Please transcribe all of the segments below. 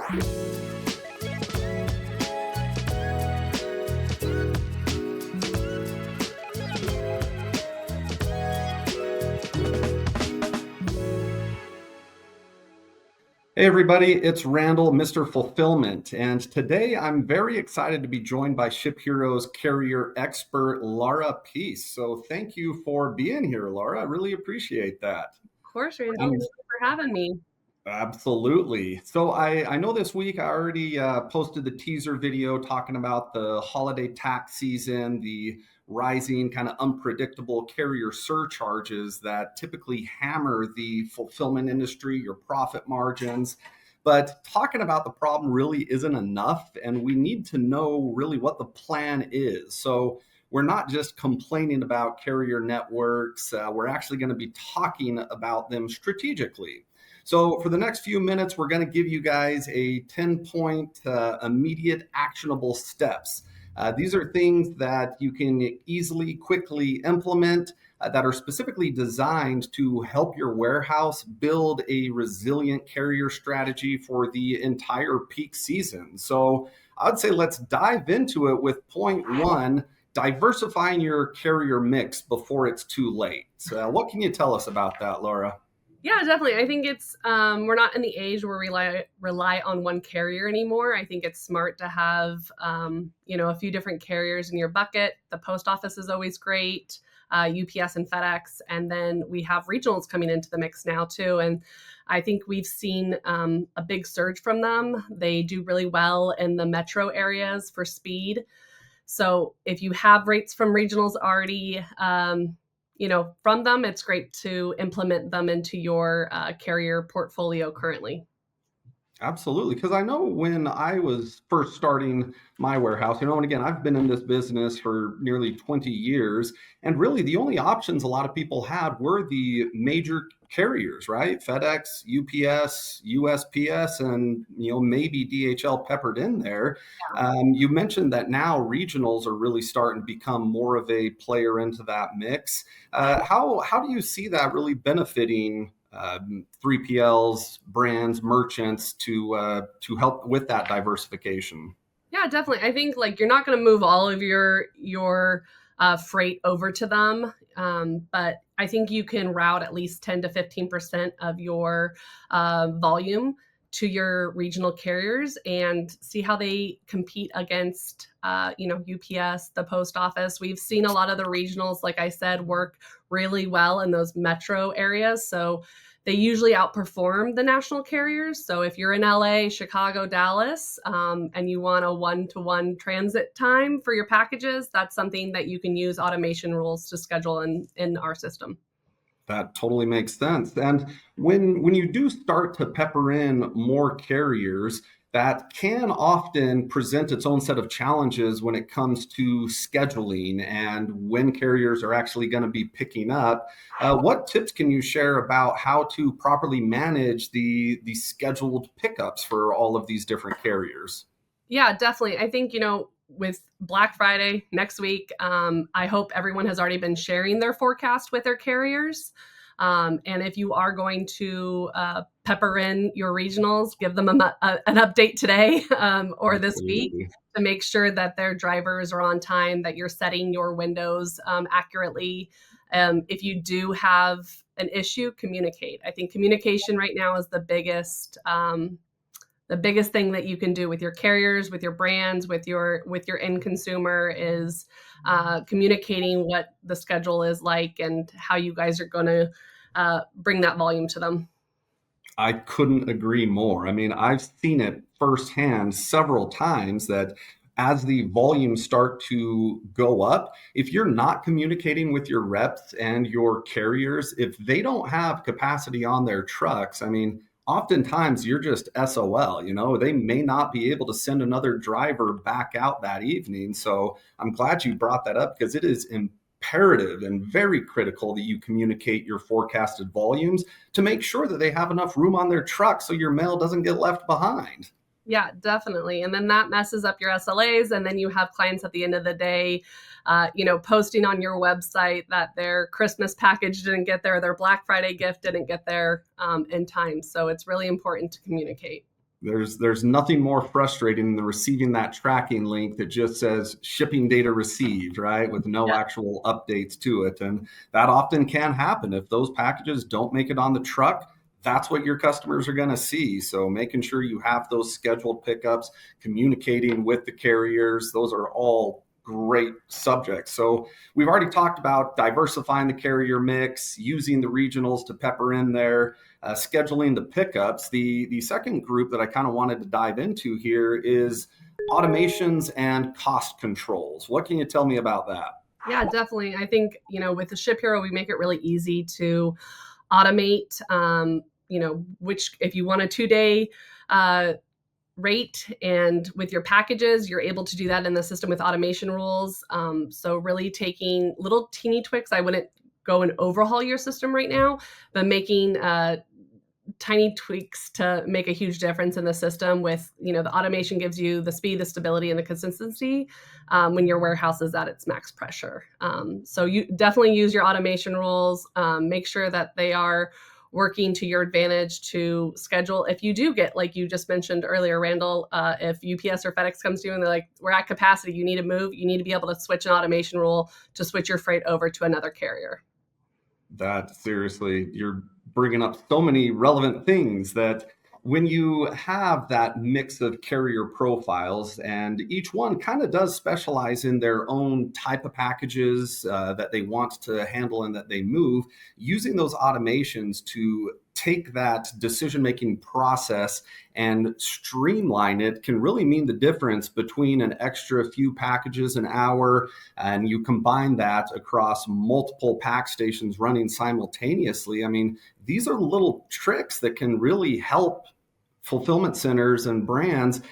Hey everybody, it's Randall, Mr. Fulfillment, and today I'm very excited to be joined by ShipHero's carrier expert, Lara Pease. So thank you for being here, Lara. I really appreciate that. Of course, Randall. Thank you for having me. Absolutely. So I know this week I already posted the teaser video talking about the holiday tax season, the rising kind of unpredictable carrier surcharges that typically hammer the fulfillment industry, your profit margins. But talking about the problem really isn't enough, and we need to know really what the plan is. So we're not just complaining about carrier networks, we're actually going to be talking about them strategically. So for the next few minutes, we're going to give you guys a 10-point immediate actionable steps. These are things that you can easily, quickly implement that are specifically designed to help your warehouse build a resilient carrier strategy for the entire peak season. So I'd say let's dive into it with point one, diversifying your carrier mix before it's too late. What can you tell us about that, Laura? Yeah, definitely. I think it's we're not in the age where we rely on one carrier anymore. I think it's smart to have a few different carriers in your bucket. The post office is always great, UPS and FedEx, and then we have regionals coming into the mix now too. And I think we've seen a big surge from them. They do really well in the metro areas for speed. So if you have rates from regionals already, from them, it's great to implement them into your carrier portfolio currently. Absolutely. Because I know when I was first starting my warehouse, and again, I've been in this business for nearly 20 years, and really the only options a lot of people had were the major carriers, right? FedEx, UPS, USPS, and maybe DHL peppered in there. Yeah. You mentioned that now regionals are really starting to become more of a player into that mix. How do you see that really benefiting 3PLs, brands, merchants to help with that diversification? Yeah, definitely. I think you're not going to move all of your freight over to them, but I think you can route at least 10 to 15% of your volume to your regional carriers and see how they compete against, UPS, the post office. We've seen a lot of the regionals, like I said, work really well in those metro areas. So they usually outperform the national carriers. So if you're in LA, Chicago, Dallas, and you want a one-to-one transit time for your packages, that's something that you can use automation rules to schedule in our system. That totally makes sense. And when you do start to pepper in more carriers, that can often present its own set of challenges when it comes to scheduling and when carriers are actually going to be picking up. What tips can you share about how to properly manage the scheduled pickups for all of these different carriers? Yeah, definitely. I think, with Black Friday next week, I hope everyone has already been sharing their forecast with their carriers. And if you are going to pepper in your regionals, give them an update today or this week to make sure that their drivers are on time, that you're setting your windows accurately. If you do have an issue, communicate. I think communication right now is the biggest thing that you can do with your carriers, with your brands, with your end consumer is communicating what the schedule is like and how you guys are going to bring that volume to them. I couldn't agree more. I mean, I've seen it firsthand several times that as the volumes start to go up, if you're not communicating with your reps and your carriers, if they don't have capacity on their trucks, I mean, oftentimes you're just SOL, they may not be able to send another driver back out that evening. So I'm glad you brought that up because it is imperative and very critical that you communicate your forecasted volumes to make sure that they have enough room on their truck so your mail doesn't get left behind. Yeah, definitely. And then that messes up your SLAs. And then you have clients at the end of the day, posting on your website that their Christmas package didn't get there, their Black Friday gift didn't get there in time. So it's really important to communicate. There's nothing more frustrating than receiving that tracking link that just says shipping data received, right? With no actual updates to it. And that often can happen if those packages don't make it on the truck. That's what your customers are going to see. So making sure you have those scheduled pickups, communicating with the carriers, those are all great subjects. So we've already talked about diversifying the carrier mix, using the regionals to pepper in there, scheduling the pickups. The second group that I kind of wanted to dive into here is automations and cost controls. What can you tell me about that? Yeah, definitely. I think, with the ShipHero, we make it really easy to automate, which if you want a 2-day rate and with your packages, you're able to do that in the system with automation rules. So really taking little teeny tweaks. I wouldn't go and overhaul your system right now, but making tiny tweaks to make a huge difference in the system with, the automation gives you the speed, the stability, and the consistency when your warehouse is at its max pressure. So you definitely use your automation rules, make sure that they are working to your advantage to schedule. If you do get, like you just mentioned earlier, Randall, if UPS or FedEx comes to you and they're like, we're at capacity, you need to move, you need to be able to switch an automation rule to switch your freight over to another carrier. That seriously, you're bringing up so many relevant things that when you have that mix of carrier profiles and each one kind of does specialize in their own type of packages that they want to handle and that they move, using those automations to take that decision-making process and streamline it can really mean the difference between an extra few packages an hour, and you combine that across multiple pack stations running simultaneously. I mean, these are little tricks that can really help fulfillment centers and brands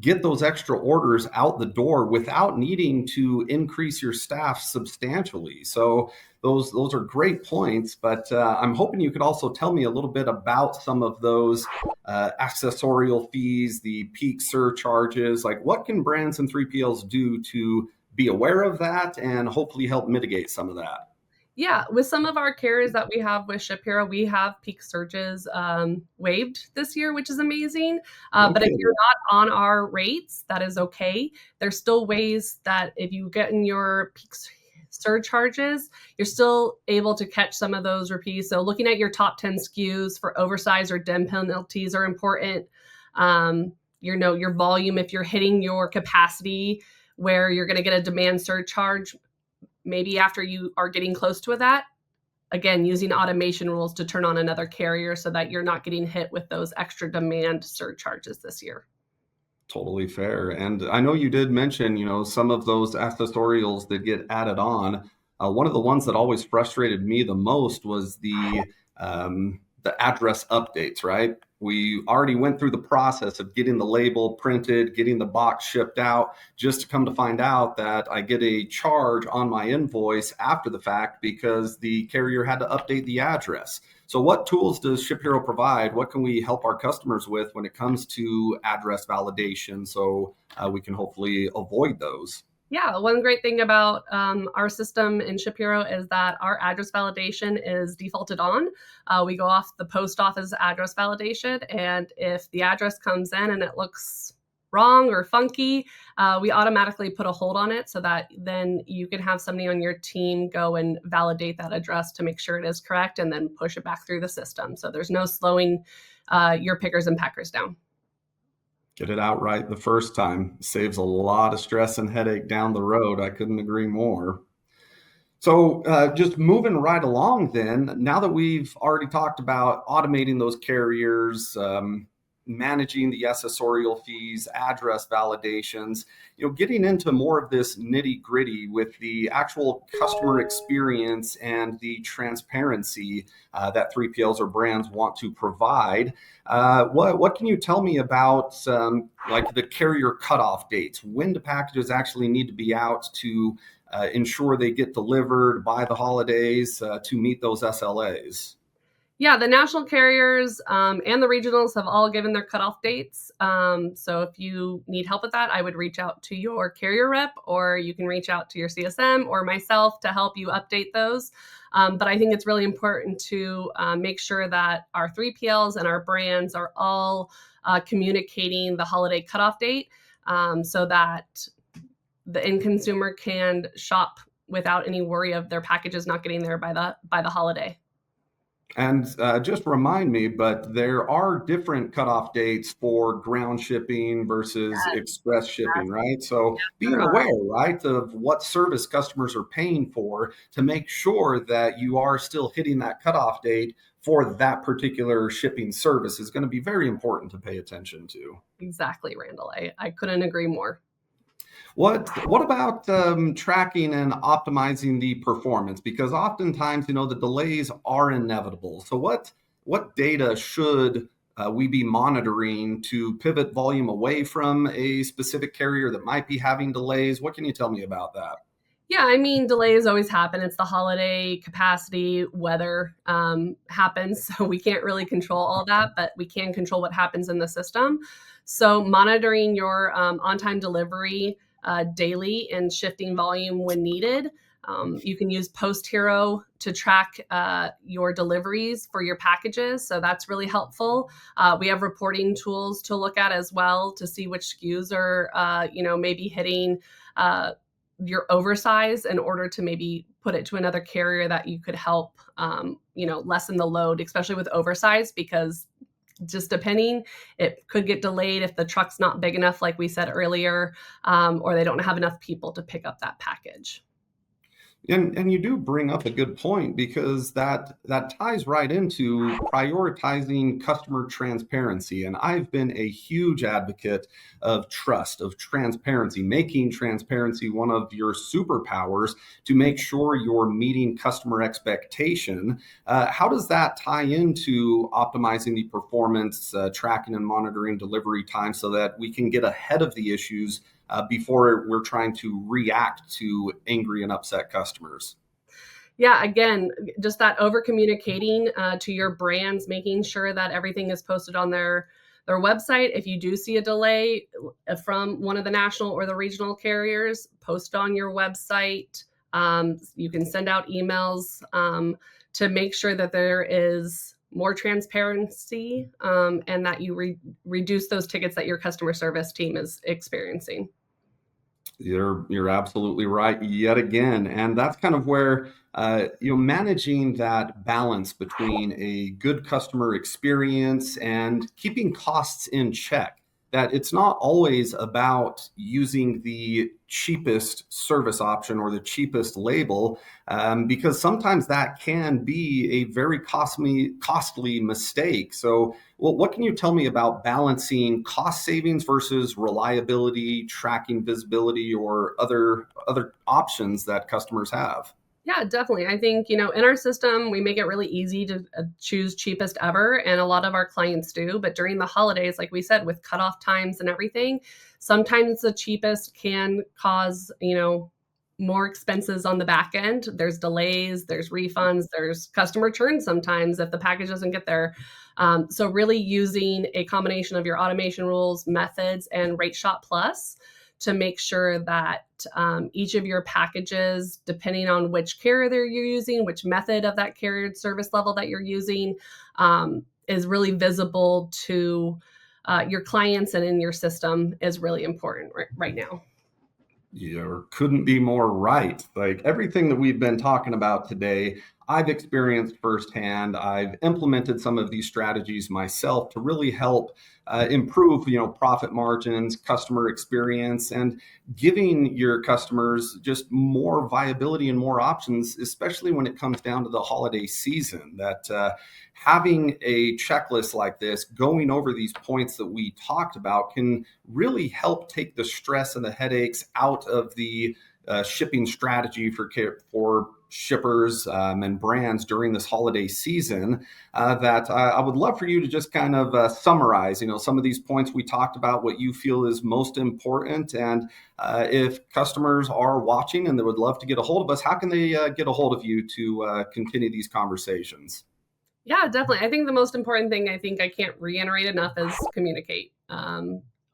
get those extra orders out the door without needing to increase your staff substantially. So those are great points, but I'm hoping you could also tell me a little bit about some of those accessorial fees, the peak surcharges. Like, what can brands and 3PLs do to be aware of that and hopefully help mitigate some of that? Yeah, with some of our carriers that we have with ShipHero, we have peak surges waived this year, which is amazing. But if you're not on our rates, that is okay. There's still ways that if you get in your peak surcharges, you're still able to catch some of those repeats. So looking at your top 10 SKUs for oversize or DEM penalties are important. Your volume, if you're hitting your capacity where you're going to get a demand surcharge, maybe after you are getting close to that, again, using automation rules to turn on another carrier so that you're not getting hit with those extra demand surcharges this year. Totally fair. And I know you did mention, some of those accessorials that get added on. One of the ones that always frustrated me the most was the address updates, right? We already went through the process of getting the label printed, getting the box shipped out, just to come to find out that I get a charge on my invoice after the fact because the carrier had to update the address. So what tools does ShipHero provide? What can we help our customers with when it comes to address validation so we can hopefully avoid those? Yeah, one great thing about our system in ShipHero is that our address validation is defaulted on. We go off the post office address validation, and if the address comes in and it looks wrong or funky, we automatically put a hold on it so that then you can have somebody on your team go and validate that address to make sure it is correct and then push it back through the system. So there's no slowing your pickers and packers down. Get it out right the first time. Saves a lot of stress and headache down the road. I couldn't agree more. So just moving right along then, now that we've already talked about automating those carriers, managing the accessorial fees, address validations, getting into more of this nitty gritty with the actual customer experience and the transparency that 3PLs or brands want to provide. What can you tell me about like the carrier cutoff dates? When do packages actually need to be out to ensure they get delivered by the holidays to meet those SLAs? Yeah, the national carriers and the regionals have all given their cutoff dates. So if you need help with that, I would reach out to your carrier rep, or you can reach out to your CSM or myself to help you update those. But I think it's really important to make sure that our 3PLs and our brands are all communicating the holiday cutoff date, so that the end consumer can shop without any worry of their packages not getting there by the holiday. And just remind me, but there are different cutoff dates for ground shipping versus Yes, express shipping, right? So there being are. aware, right, of what service customers are paying for to make sure that you are still hitting that cutoff date for that particular shipping service is going to be very important to pay attention to. Exactly, Randall. I couldn't agree more. What about tracking and optimizing the performance? Because oftentimes, the delays are inevitable. So what data should we be monitoring to pivot volume away from a specific carrier that might be having delays? What can you tell me about that? Yeah, I mean, delays always happen. It's the holiday capacity, weather happens. So we can't really control all that, but we can control what happens in the system. So monitoring your on time delivery daily and shifting volume when needed. You can use ShipHero to track your deliveries for your packages. So that's really helpful. We have reporting tools to look at as well to see which SKUs are, maybe hitting your oversize in order to maybe put it to another carrier that you could help, lessen the load, especially with oversize, because just depending, it could get delayed if the truck's not big enough, like we said earlier, or they don't have enough people to pick up that package. And you do bring up a good point because that ties right into prioritizing customer transparency. And I've been a huge advocate of trust, of transparency, making transparency one of your superpowers to make sure you're meeting customer expectation. How does that tie into optimizing the performance, tracking and monitoring delivery time so that we can get ahead of the issues before we're trying to react to angry and upset customers? Yeah, again, just that over communicating to your brands, making sure that everything is posted on their website. If you do see a delay from one of the national or the regional carriers, post on your website. You can send out emails to make sure that there is more transparency, and that you reduce those tickets that your customer service team is experiencing. You're absolutely right yet again, and that's kind of where managing that balance between a good customer experience and keeping costs in check. That it's not always about using the cheapest service option or the cheapest label, because sometimes that can be a very costly mistake. So, well, what can you tell me about balancing cost savings versus reliability, tracking visibility, or other options that customers have? Yeah, definitely. I think, in our system, we make it really easy to choose cheapest ever, and a lot of our clients do. But during the holidays, like we said, with cutoff times and everything, sometimes the cheapest can cause, more expenses on the back end. There's delays, there's refunds, there's customer churn sometimes if the package doesn't get there. So, really using a combination of your automation rules, methods, and Rate Shop Plus to make sure that each of your packages, depending on which carrier you're using, which method of that carrier service level that you're using, is really visible to your clients and in your system is really important right now. You couldn't be more right. Like everything that we've been talking about today, I've experienced firsthand. I've implemented some of these strategies myself to really help improve, profit margins, customer experience, and giving your customers just more viability and more options, especially when it comes down to the holiday season. That having a checklist like this, going over these points that we talked about, can really help take the stress and the headaches out of the shipping strategy for shippers and brands during this holiday season. That I would love for you to just kind of summarize, some of these points we talked about, what you feel is most important, and if customers are watching and they would love to get a hold of us, how can they get a hold of you to continue these conversations? Yeah, definitely. I think the most important thing, I think I can't reiterate enough, is communicate.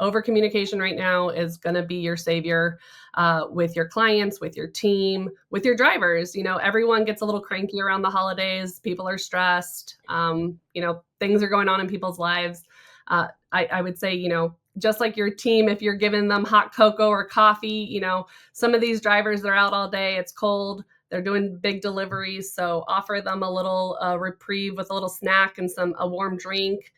Over communication right now is going to be your savior, with your clients, with your team, with your drivers. Everyone gets a little cranky around the holidays. People are stressed. Things are going on in people's lives. I would say, just like your team, if you're giving them hot cocoa or coffee, some of these drivers, they're out all day, it's cold, they're doing big deliveries, so offer them a little reprieve with a little snack and a warm drink.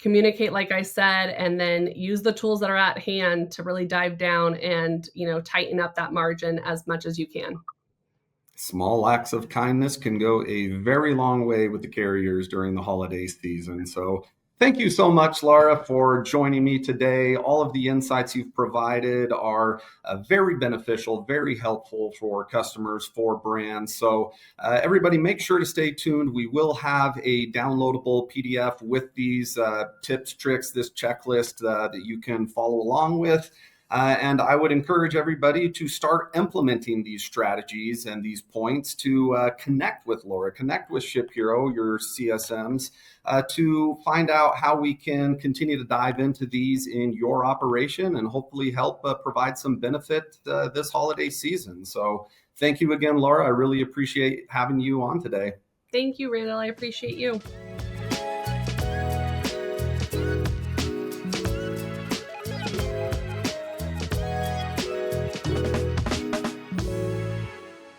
Communicate, like I said, and then use the tools that are at hand to really dive down and tighten up that margin as much as you can. Small acts of kindness can go a very long way with the carriers during the holiday season. So thank you so much, Lara, for joining me today. All of the insights you've provided are very beneficial, very helpful for customers, for brands. So everybody, make sure to stay tuned. We will have a downloadable PDF with these tips, tricks, this checklist that you can follow along with. And I would encourage everybody to start implementing these strategies and these points to connect with Lara, connect with ShipHero, your CSMs, to find out how we can continue to dive into these in your operation and hopefully help provide some benefit this holiday season. So thank you again, Lara. I really appreciate having you on today. Thank you, Randall. I appreciate you.